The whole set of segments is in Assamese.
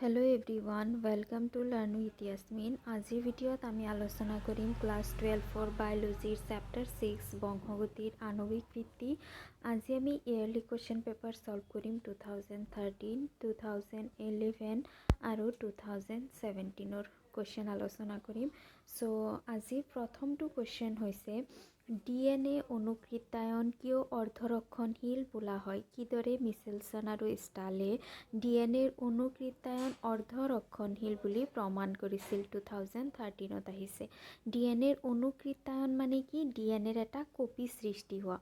Hello everyone welcome to learn with Yasmin. आजिर भिडिओत आमी आलोचना करिम क्लास 12 बायोलॉजीर चैप्टार 6 बंशगतिर आणविक बृत्ति। आज आमी इयरली क्वेश्चन पेपर सल्व करिम 2013, 2011 और 2017 क्वेश्चन आलोचना करिम। सो आजिर प्रथमটো क्वेश्चन होइसे DNA অনুকৃত্যায়ন কিয় অৰ্ধৰক্ষণশীল বোলা হয়? কিদৰে মিচেলছন আৰু ষ্টালে ডিএনএৰ অনুকৃত্যায়ন অৰ্ধৰক্ষণশীল বুলি প্ৰমাণ কৰিছিল? 2013ত আহিছে। ডিএনএৰ অনুকৃত্যায়ন মানে কি? ডিএনএৰ এটা কপি সৃষ্টি হোৱা।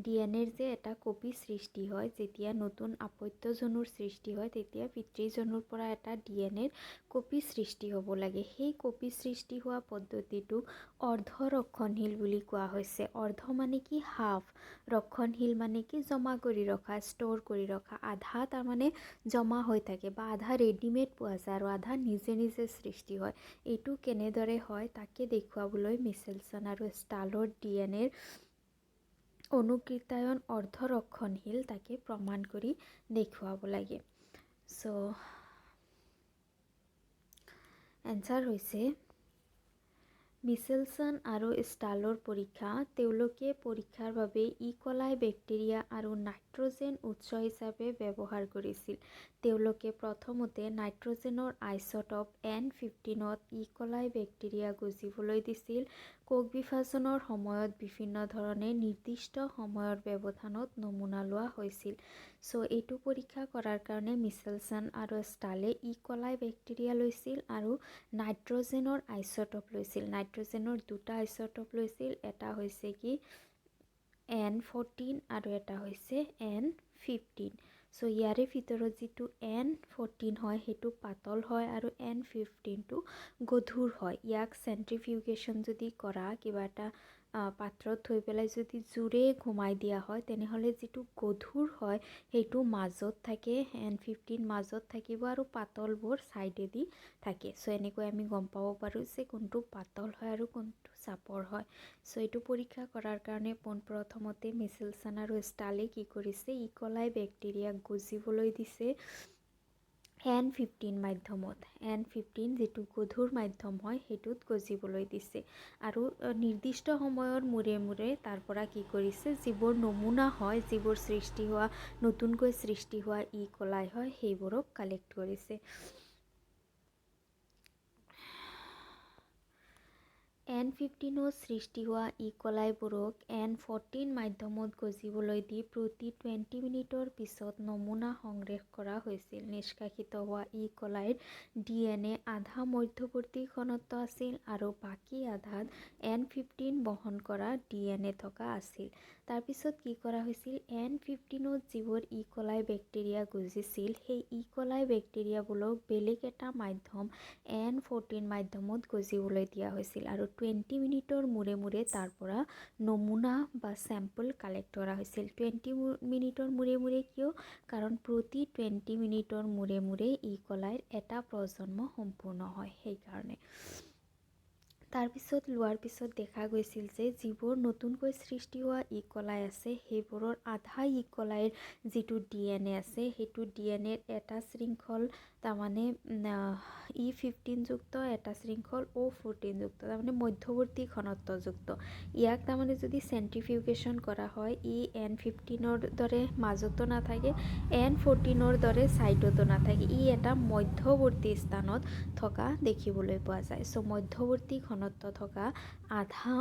ডিএনএৰ যে এটা কপি সৃষ্টি হয়, যেতিয়া নতুন আপত্যজনুৰ সৃষ্টি হয় তেতিয়া পিতৃজনুৰ পৰা এটা ডিএনএৰ কপি সৃষ্টি হ'ব লাগে। সেই কপি সৃষ্টি হোৱা পদ্ধতিটোক অৰ্ধৰক্ষণশীল বুলি কোৱা হৈছে। অৰ্ধ মানে কি? হাফ। ৰক্ষণশীল মানে কি? জমা কৰি ৰখা, ষ্ট'ৰ কৰি ৰখা। আধা তাৰমানে জমা হৈ থাকে বা আধা ৰেডিমেড পোৱা যায় আৰু আধা নিজে নিজে সৃষ্টি হয়। এইটো কেনেদৰে হয় তাকে দেখুৱাবলৈ মিচেলছন আৰু ষ্টালৰ ডিএনএৰ অনুকৃত্যায়ন অৰ্ধৰক্ষণশীল তাকে প্ৰমাণ কৰি দেখুৱাব লাগে। সো এনসাৰ হৈছে মিচেলছন আৰু ষ্টালৰ পৰীক্ষা। তেওঁলোকে পৰীক্ষাৰ বাবে ইকলাই বেক্টেৰিয়া আৰু নাইট্ৰজেন উৎস হিচাপে ব্যৱহাৰ কৰিছিল। তেওঁলোকে প্ৰথমতে নাইট্ৰজেনৰ আইচটপ N15ত ইকলাই বেক্টেৰিয়া গজিবলৈ দিছিল। কোষ বিভাজনৰ সময়ত বিভিন্ন ধৰণে নিৰ্দিষ্ট সময়ৰ ব্যৱধানত নমুনা লোৱা হৈছিল। সো এইটো পৰীক্ষা কৰাৰ কাৰণে মিচেলছন আৰু ষ্টালে ইকলাই বেক্টেৰিয়া লৈছিল আৰু নাইট্ৰজেনৰ আইচটপ লৈছিল। নাইট্ৰজেনৰ দুটা আইচটপ লৈছিল, এটা হৈছে কি N14 আৰু এটা হৈছে N15। সো ইয়াৰে ভিতৰত যিটো N14 হয় সেইটো পাতল হয় আৰু N15টো গধুৰ হয়। ইয়াক চেন্ট্ৰিফিউগেশ্যন যদি কৰা, কিবা এটা পাত্ৰত থৈ পেলাই যদি জোৰে ঘুমাই দিয়া হয় তেনেহ'লে যিটো গধুৰ হয় সেইটো মাজত থাকে, N15 মাজত থাকিব আৰু পাতলবোৰ ছাইডেদি থাকে। সো এনেকৈ আমি গম পাব পাৰোঁ যে কোনটো পাতল হয় আৰু কোনটো চাপৰ হয়। সো এইটো পৰীক্ষা কৰাৰ কাৰণে পোনপ্ৰথমতে মিচেলছন আৰু ষ্টালে কি কৰিছে? ইকলাই বেক্টেৰিয়াক গজিবলৈ দিছে N15 মাধ্যমত। N15 যিটো গধুৰ মাধ্যম হয় সেইটোত গজিবলৈ দিছে আৰু নিৰ্দিষ্ট সময়ৰ মূৰে মূৰে তাৰ পৰা কি কৰিছে? যিবোৰ নমুনা হয়, যিবোৰ সৃষ্টি হোৱা, নতুনকৈ সৃষ্টি হোৱা ইকলাই হয় সেইবোৰক কালেক্ট কৰিছে। N15ত সৃষ্টি হোৱা ইকলাইবোৰক N14 মাধ্যমত গজিবলৈ দি প্ৰতি 20 মিনিটৰ পিছত নমুনা সংগ্ৰহ কৰা হৈছিল। নিষ্কাশিত হোৱা ইকলাইৰ ডিএনএ আধা মধ্যৱৰ্তী ঘনত্ব আছিল আৰু বাকী আধাত N15 বহন কৰা ডিএনএ থকা আছিল। তাৰপিছত কি কৰা হৈছিল? N15ত যিবোৰ ইকলাই বেক্টেৰিয়া গজিছিল সেই ইকলাই বেক্টেৰিয়াবোৰক বেলেগ এটা মাধ্যম N14 মাধ্যমত গজিবলৈ দিয়া হৈছিল আৰু 20 মিনিটৰ মূৰে মূৰে তাৰ পৰা নমুনা বা চেম্পল কালেক্ট কৰা হৈছিল। 20 মিনিটৰ মূৰে মূৰে কিয়? কাৰণ প্ৰতি 20 মিনিটৰ মূৰে মূৰে ইকলাইৰ এটা প্ৰজন্ম সম্পূৰ্ণ হয়, সেইকাৰণে। তাৰপিছত লোৱাৰ পিছত দেখা গৈছিল যে যিবোৰ নতুনকৈ সৃষ্টি হোৱা ইকলাই আছে সেইবোৰৰ আধা ইকলাইৰ যিটো ডিএনএ আছে সেইটো ডিএনএৰ এটা শৃংখল তাৰমানে E15 যুক্ত, এটা শৃংখল O14 যুক্ত, তাৰমানে মধ্যৱৰ্তী ঘনত্বযুক্ত। ইয়াক তাৰমানে যদি চেন্ট্ৰিফিউগেশ্যন কৰা হয় ই N15ৰ দৰে মাজতো নাথাকে, N14ৰ দৰে ছাইডতো নাথাকে, ই এটা মধ্যৱৰ্তী স্থানত থকা দেখিবলৈ পোৱা যায়। সো মধ্যৱৰ্তী ঘনত্ব থকা আধা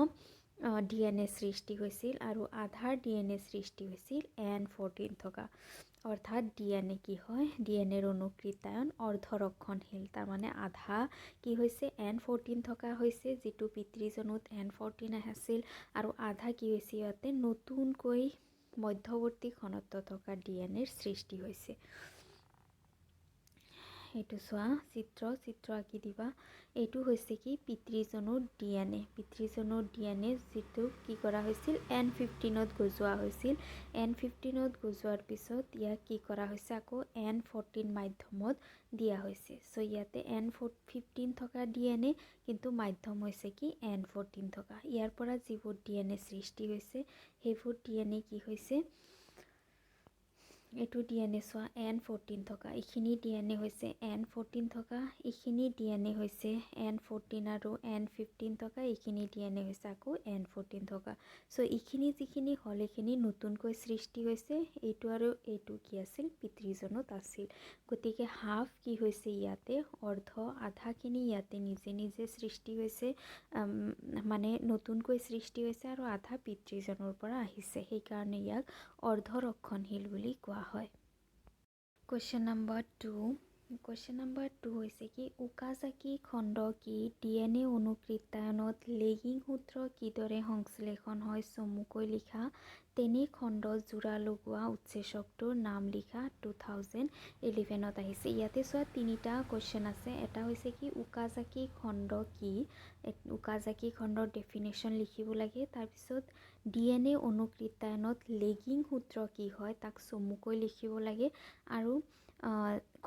ডিএনএ সৃষ্টি হৈছিল আৰু আধাৰ ডিএনএ সৃষ্টি হৈছিল N14 থকা। অৰ্থাৎ ডিএনএ কি হয়? ডিএনএৰ অনুকৃত্যায়ন অৰ্ধৰক্ষণশীল, তাৰমানে আধা কি হৈছে? N14 থকা হৈছে, যিটো পিতৃজনুত N14 আছিল আৰু আধা কি হৈছে? ইয়াতে নতুনকৈ মধ্যৱৰ্তী ঘনত্ব থকা ডিএনএৰ সৃষ্টি হৈছে। এইটো চোৱা চিত্ৰ আঁকি দিবা। এইটো হৈছে কি? পিতৃজনুৰ ডিএনএ। পিতৃজনুৰ ডিএনএ যিটো কি কৰা হৈছিল? N15ত গজোৱা হৈছিল। N15ত গজোৱাৰ পিছত ইয়াক কি কৰা হৈছে? আকৌ N14 মাধ্যমত দিয়া হৈছে। সো ইয়াতে N15 থকা ডিএনএ কিন্তু মাধ্যম হৈছে কি? N14 থকা। ইয়াৰ পৰা যিবোৰ ডিএনএ সৃষ্টি হৈছে সেইবোৰ ডিএনএ কি হৈছে? এইটো DNA চোৱা N14 থকা, এইখিনি DNA হৈছে N14 থকা, এইখিনি DNA হৈছে N14 আৰু N15 থকা, এইখিনি DNA হৈছে আকৌ N14 থকা। চ' এইখিনি যিখিনি হ'ল এইখিনি নতুনকৈ সৃষ্টি হৈছে, এইটো আৰু এইটো কি আছিল পিতৃজনত আছিল। গতিকে হাফ কি হৈছে ইয়াতে অৰ্ধ আধাখিনি ইয়াতে নিজে নিজে সৃষ্টি হৈছে, মানে নতুনকৈ সৃষ্টি হৈছে আৰু আধা পিতৃজনৰ পৰা আহিছে, সেইকাৰণে ইয়াক অৰ্ধৰক্ষণশীল বুলি কোৱা হয়। Question number 2। কুৱেশ্যন নম্বৰ 2 হৈছে কি ওকাজাকি খণ্ড কি DNA অনুকৃত্যায়নত লেগিং সূত্ৰ কিদৰে সংশ্লেষণ হয় চমুকৈ লিখা, তেনে খণ্ড জোৰা লগোৱা উৎসেচকটোৰ নাম লিখা। 2011ত আহিছে। ইয়াতে চোৱা তিনিটা কুৱেশ্যন আছে। এটা হৈছে কি ওকাজাকি খণ্ড কি, ওকাজাকি খণ্ডৰ ডেফিনেশ্যন লিখিব লাগে। তাৰপিছত DNA অনুকৃত্যায়নত লেগিং সূত্ৰ কি হয় তাক চমুকৈ লিখিব লাগে, আৰু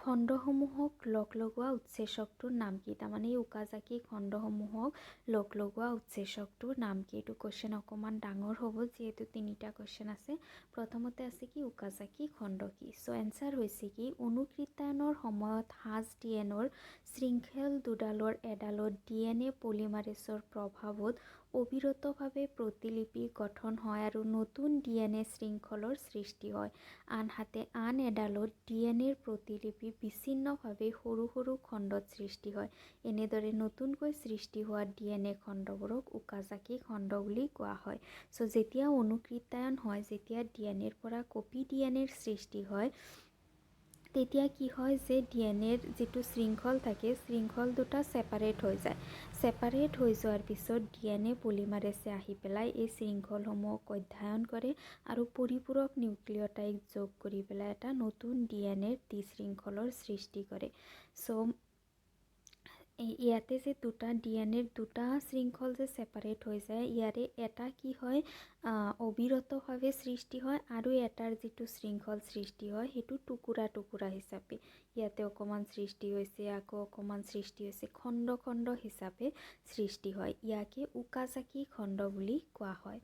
খণ্ডসমূহক লগ লগোৱা উৎসেচকটোৰ নাম কি, তাৰমানে এই ওকাজাকি খণ্ডসমূহক লগ লগোৱা উৎসেচকটোৰ নাম কি। এইটো কুৱেশ্যন অকণমান ডাঙৰ হ'ব যিহেতু তিনিটা কুৱেশ্যন আছে। প্ৰথমতে আছে কি ওকাজাকি খণ্ড কি। চ' এনচাৰ হৈছে কি অনুকৃত্যায়নৰ সময়ত সাজ DNAৰ শৃংখল দুডালৰ এডালত DNA পলিমাৰেছৰ প্ৰভাৱত অবিৰতভাৱে প্ৰতিলিপি গঠন হয় আৰু নতুন DNA শৃংখলৰ সৃষ্টি হয়। আনহাতে আন এডালত DNAৰ প্ৰতিলিপি বিচ্ছিন্নভাৱে সৰু সৰু খণ্ডত সৃষ্টি হয়। এনেদৰে নতুনকৈ সৃষ্টি হোৱা DNA খণ্ডবোৰক ওকাজাকি খণ্ড বুলি কোৱা হয়। চ' যেতিয়া অনুকৃত্যায়ন হয়, যেতিয়া DNAৰ পৰা কপি DNAৰ সৃষ্টি হয়, তেতিয়া কি হয় যে DNAৰ যিটো শৃংখল থাকে, শৃংখল দুটা ছেপাৰেট হৈ যায়। ছেপাৰেট হৈ যোৱাৰ পিছত DNA পলিমাৰেছে আহি পেলাই এই শৃংখলসমূহক অধ্যয়ন কৰে আৰু পৰিপূৰক নিউক্লিঅটাইড যোগ কৰি পেলাই এটা নতুন DNAৰ দ্বিশৃংখলৰ সৃষ্টি কৰে। চ' ইয়াতে যে দুটা DNAৰ দুটা শৃংখল যে ছেপাৰেট হৈ যায়, ইয়াৰে এটা কি হয় অবিৰতভাৱে সৃষ্টি হয়, আৰু এটাৰ যিটো শৃংখল সৃষ্টি হয় সেইটো টুকুৰা টুকুৰা হিচাপে, ইয়াতে অকণমান সৃষ্টি হৈছে, আকৌ অকণমান সৃষ্টি হৈছে, খণ্ড খণ্ড হিচাপে সৃষ্টি হয়। ইয়াকে ওকাজাকি খণ্ড বুলি কোৱা হয়।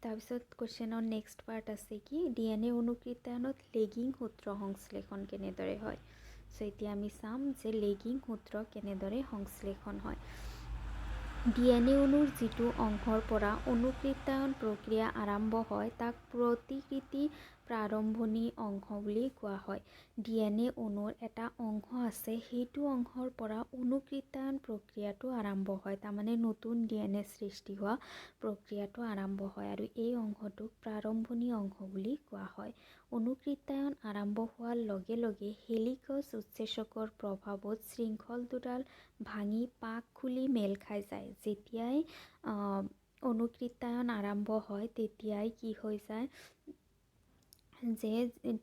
তাৰপিছত কুৱেশ্যনৰ নেক্সট পাৰ্ট আছে কি DNA অনুকৃত্যায়নত লেগিং সূত্ৰ সংশ্লেষণ কেনেদৰে হয়। চ' এতিয়া আমি চাম যে লেগিং সূত্ৰ কেনেদৰে সংশ্লেষণ হয়। DNA অণুৰ যিটো অংশৰ পৰা অনুকৃত্যায়ন প্ৰক্ৰিয়া আৰম্ভ হয় তাক প্ৰতিকৃতি প্ৰাৰম্ভণি অংশ বুলি কোৱা হয়। DNA অণুৰ এটা অংশ আছে, সেইটো অংশৰ পৰা অনুকৃত্যায়ন প্ৰক্ৰিয়াটো আৰম্ভ হয়, তাৰমানে নতুন DNA সৃষ্টি হোৱা প্ৰক্ৰিয়াটো আৰম্ভ হয়, আৰু এই অংশটোক প্ৰাৰম্ভণি অংশ বুলি কোৱা হয়। অনুকৃত্যায়ন আৰম্ভ হোৱাৰ লগে লগে হেলিকছ উৎসেচকৰ প্ৰভাৱত শৃংখল দুডাল ভাঙি পাক খুলি মেল খাই যায়। যেতিয়াই অনুকৃত্যায়ন আৰম্ভ হয় তেতিয়াই কি হৈ যায় যে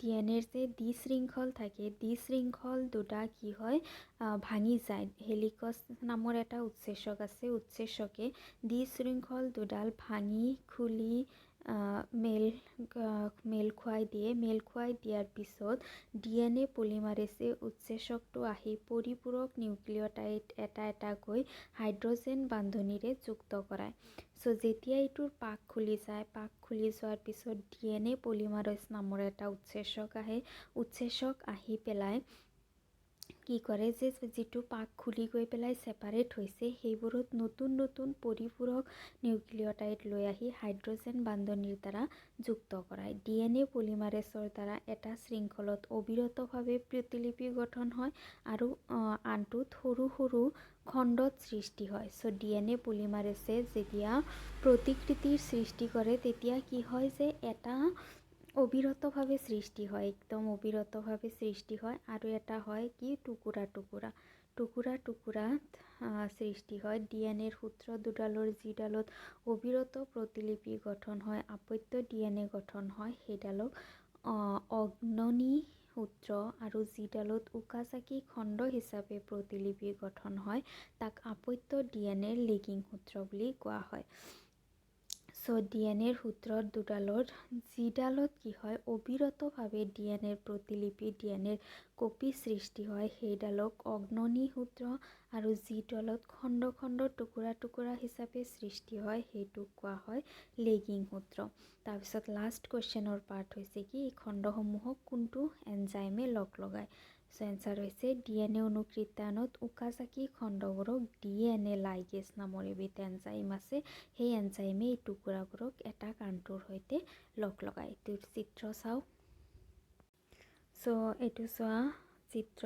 DNAৰ যে দ্বিশৃংখল থাকে, দ্বিশৃংখল দুটা কি হয় ভাঙি যায়। হেলিকছ নামৰ এটা উৎসেচক আছে, উৎসেচকে দ্বিশৃংখল দুডাল ভাঙি খুলি মেল খুৱাই দিয়ে। মেল খুৱাই দিয়াৰ পিছত DNA পলিমাৰেছে উৎসেচকটো আহি পৰিপূৰক নিউক্লিঅটাইড এটা এটাকৈ হাইড্ৰজেন বান্ধনীৰে যুক্ত কৰায়। চ' যেতিয়া এইটোৰ পাক খুলি যায়, পাক খুলি যোৱাৰ পিছত DNA পলিমাৰেছ নামৰ এটা উৎসেচক আহে। উৎসেচক আহি পেলাই কি কৰে যে যিটো পাক খুলি গৈ পেলাই ছেপাৰেট হৈছে, সেইবোৰত নতুন নতুন পৰিপূৰক নিউক্লিঅটাইড লৈ আহি হাইড্ৰজেন বান্ধনীৰ দ্বাৰা যুক্ত কৰায়। DNA পলিমাৰেছৰ দ্বাৰা এটা শৃংখলত অবিৰতভাৱে প্ৰতিলিপি গঠন হয় আৰু আনটোত সৰু সৰু খণ্ডত সৃষ্টি হয়। চ' DNA পলিমাৰেছে যেতিয়া প্ৰতিকৃতিৰ সৃষ্টি কৰে তেতিয়া কি হয় যে এটা অবিৰতভাৱে সৃষ্টি হয়, একদম অবিৰতভাৱে সৃষ্টি হয়, আৰু এটা হয় কি টুকুৰা টুকুৰা টুকুৰা টুকুৰাত সৃষ্টি হয়। DNAৰ সূত্ৰ দুডালৰ যিডালত অবিৰত প্ৰতিলিপি গঠন হয়, আপত্য DNA গঠন হয়, সেইডালক অগ্ৰণী সূত্ৰ, আৰু যিডালত ওকাজাকি খণ্ড হিচাপে প্ৰতিলিপি গঠন হয় তাক আপত্য DNAৰ লেগিং সূত্ৰ বুলি কোৱা হয়। সো ডিএনএৰ সূত্ৰত দুডালৰ যিডালত কি হয় অবিৰতভাৱে ডিএনএৰ প্ৰতিলিপি ডিএনএৰ কপি সৃষ্টি হয় সেইডালক অগ্ননি সূত্ৰ আৰু যিডালত খণ্ড খণ্ড টুকুৰা টুকুৰা হিচাপে সৃষ্টি হয় সেইটোক কোৱা হয় লেগিং সূত্ৰ। তাৰপিছত লাষ্ট কুৱেশ্যনৰ পাৰ্ট হৈছে কি এই খণ্ডসমূহক কোনটো এনজাইমে লগ লগায়। সো এনচাৰ হৈছে ডিএনএ অনুকৃত্যায়নত ওকাজাকি খণ্ডবোৰক ডিএনএ লাইগেজ নামৰ এবিধ এনজাইম আছে সেই এনজাইমে এই টুকুৰাবোৰক এটা কাণ্টুৰ সৈতে লগ লগায়। এইটোৰ চিত্ৰ চাওঁ। সো এইটো চোৱা চিত্ৰ,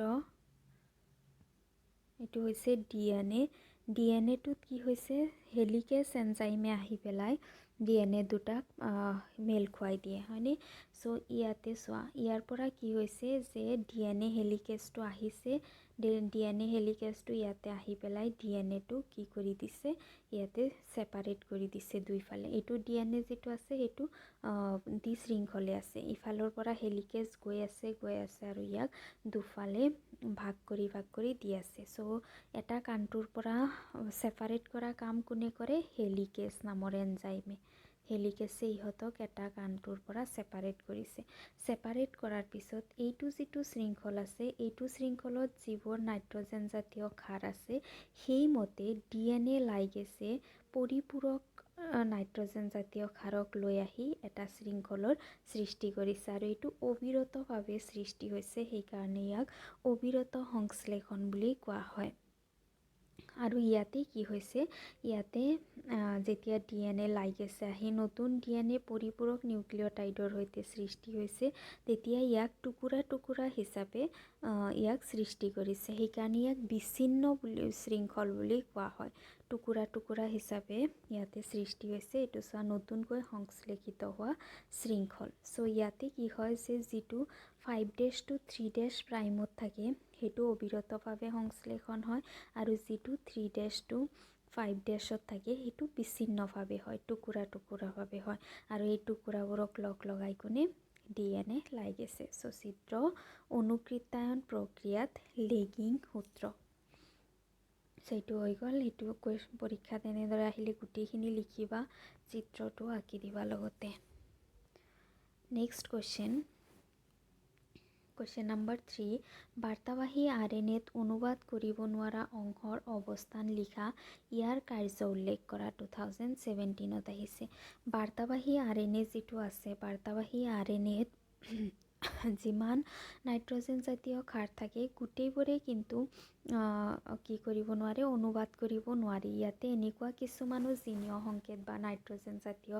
এইটো হৈছে ডিএনএ। ডিএনএটোত কি হৈছে হেলিকেজ এনজাইমে আহি পেলাই ডিএনএ দুটাক মেল খুৱাই দিয়ে হয়নে। সো ইয়াতে চোৱা ইয়াৰ পৰা কি হৈছে যে ডিএনএ হেলিকেজটো আহিছে, ডিএনএ হেলিকেজটো ইয়াতে আহি পেলাই ডিএনএটো কি কৰি দিছে ইয়াতে ছেপাৰেট কৰি দিছে দুইফালে। এইটো ডিএনএ যিটো আছে সেইটো দ্বিশৃংখলে আছে, ইফালৰ পৰা হেলিকেজ গৈ আছে আৰু ইয়াক দুফালে ভাগ কৰি দি আছে। সো এটা কাণ্টুৰ পৰা ছেপাৰেট কৰা কাম কোনে কৰে হেলিকেজ নামৰ এনজাইমে। হেলিকেজে ইহঁতক এটা কাণ্টুৰ পৰা ছেপাৰেট কৰিছে। ছেপাৰেট কৰাৰ পিছত এইটো যিটো শৃংখল আছে এইটো শৃংখলত যিবোৰ নাইট্ৰজেন জাতীয় ক্ষাৰ আছে সেইমতে ডিএনএ লাইগেছে পৰিপূৰক নাইট্ৰজেন জাতীয় ক্ষাৰক লৈ আহি এটা শৃংখলৰ সৃষ্টি কৰিছে আৰু এইটো অবিৰতভাৱে সৃষ্টি হৈছে সেইকাৰণে ইয়াক অবিৰত সংশ্লেষণ বুলি কোৱা হয়। আৰু ইয়াতে কি হৈছে ইয়াতে যেতিয়া ডিএনএ লাইগেছে আহি নতুন ডিএনএ পৰিপূৰক নিউক্লিঅটাইডৰ সৈতে সৃষ্টি হৈছে তেতিয়া ইয়াক টুকুৰা টুকুৰা হিচাপে ইয়াক সৃষ্টি কৰিছে সেইকাৰণে ইয়াক বিচ্ছিন্ন শৃংখল বুলি কোৱা হয়। টুকুৰা টুকুৰা হিচাপে ইয়াতে সৃষ্টি হৈছে, এইটো চোৱা নতুনকৈ সংশ্লেষিত হোৱা শৃংখল। সো ইয়াতে কি হয় যে যিটো 5' to 3' প্ৰাইমত থাকে সেইটো অবিৰতভাৱে সংশ্লেষণ হয় আৰু যিটো 3' to 5' থাকে সেইটো বিচ্ছিন্নভাৱে হয়, টুকুৰা টুকুৰাভাৱে হয় আৰু এই টুকুৰাবোৰক লগ লগাই কোনে ডিএনএ লাইগেছে। সো চিত্ৰ অনুকৃত্যায়ন প্ৰক্ৰিয়াত লেগিং সূত্ৰ। সেইটো হৈ গ'ল। সেইটো পৰীক্ষাত এনেদৰে আহিলে গোটেইখিনি লিখিবা, চিত্ৰটো আঁকি দিবা লগতে। নেক্সট কুৱেশ্যন, কুৱেশ্যন নম্বৰ 3 বাৰ্তাবাহী আৰএনএত অনুবাদ কৰিব নোৱাৰা অংশৰ অৱস্থান লিখা ইয়াৰ কাৰ্য উল্লেখ কৰা। 2017ত আহিছে। বাৰ্তাবাহী আৰএনএ যিটো আছে বাৰ্তাবাহী আৰএনএত যিমান নাইট্ৰজেন জাতীয় ক্ষাৰ থাকে গোটেইবোৰে কিন্তু কি কৰিব নোৱাৰে অনুবাদ কৰিব নোৱাৰি। ইয়াতে এনেকুৱা কিছুমানো জিনীয় সংকেত বা নাইট্ৰজেন জাতীয়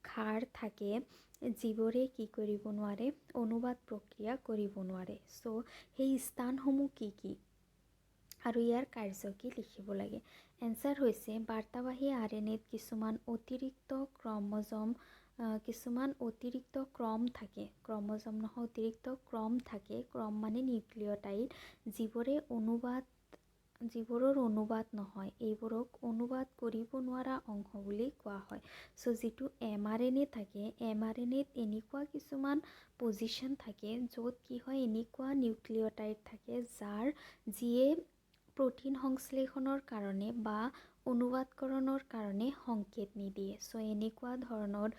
ক্ষাৰ থাকে যিবোৰে কি কৰিব নোৱাৰে অনুবাদ প্ৰক্ৰিয়া কৰিব নোৱাৰে। সো সেই স্থানসমূহ কি কি আৰু ইয়াৰ কাৰ্য কি লিখিব লাগে। এনচাৰ হৈছে বাৰ্তাবাহী আৰএনএত কিছুমান অতিৰিক্ত ক্ৰম থাকে, ক্ৰমজম নহয় অতিৰিক্ত ক্ৰম থাকে, ক্ৰম মানে নিউক্লিঅটাইড যিবোৰৰ অনুবাদ নহয় এইবোৰক অনুবাদ কৰিব নোৱাৰা অংশ বুলি কোৱা হয়। সো যিটো mRNA থাকে mRNAত এনেকুৱা কিছুমান পজিশ্যন থাকে য'ত কি হয় এনেকুৱা নিউক্লিঅটাইড থাকে যিয়ে প্ৰটিন সংশ্লেষণৰ কাৰণে বা অনুবাদকৰণৰ কাৰণে সংকেত নিদিয়ে। সো এনেকুৱা ধৰণৰ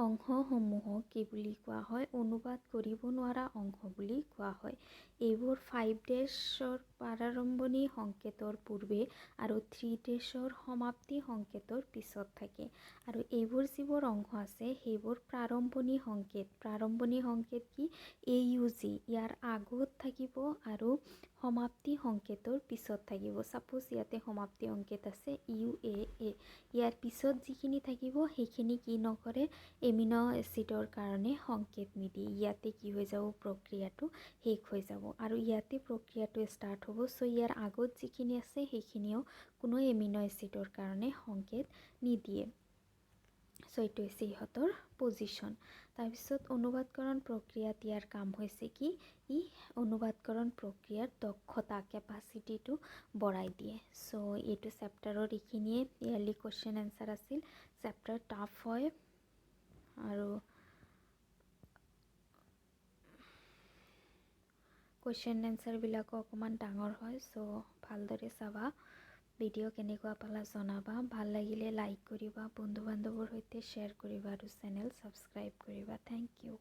অংশসমূহক কি বুলি কোৱা হয় অনুবাদ কৰিব নোৱাৰা অংশ বুলি কোৱা হয়। এইবোৰ 5' প্ৰাৰম্ভণি সংকেতৰ পূৰ্বে আৰু 3' সমাপ্তি সংকেতৰ পিছত থাকে আৰু এইবোৰ যিবোৰ অংশ আছে সেইবোৰ প্ৰাৰম্ভণি সংকেত কি AUG ইয়াৰ আগত থাকিব আৰু সমাপ্তি সংকেতৰ পিছত থাকিব। সাপোজ ইয়াতে সমাপ্তি সংকেত আছে UAA, ইয়াৰ পিছত যিখিনি থাকিব সেইখিনি কি নকৰে এমিনো এচিডৰ কাৰণে সংকেত নিদিয়ে, ইয়াতে কি হৈ যাব প্ৰক্ৰিয়াটো শেষ হৈ যাব আৰু ইয়াতে প্ৰক্ৰিয়াটো ষ্টাৰ্ট হ'ব। সো ইয়াৰ আগত যিখিনি আছে সেইখিনিও কোনো এমিনো এচিডৰ কাৰণে সংকেত নিদিয়ে। সো এইটো হৈছে ইহঁতৰ পজিশ্যন। তাৰপিছত অনুবাদকৰণ প্ৰক্ৰিয়াত ইয়াৰ কাম হৈছে কি ই অনুবাদকৰণ প্ৰক্ৰিয়াৰ দক্ষতা কেপাচিটিটো বঢ়াই দিয়ে। সো এইটো চেপ্টাৰৰ এইখিনিয়ে ইয়াৰলি কুৱেশ্যন এনচাৰ আছিল। চেপ্টাৰ টাফ হয় আৰু কুৱেশ্যন এনচাৰবিলাকো অকণমান ডাঙৰ হয়। সো ভালদৰে চাবা। ভিডিঅ' কেনেকুৱা পালা জনাবা। ভাল লাগিলে লাইক কৰিবা, বন্ধু বান্ধৱৰ সৈতে শ্বেয়াৰ কৰিবা আৰু চেনেল ছাবস্ক্ৰাইব কৰিবা। Thank U.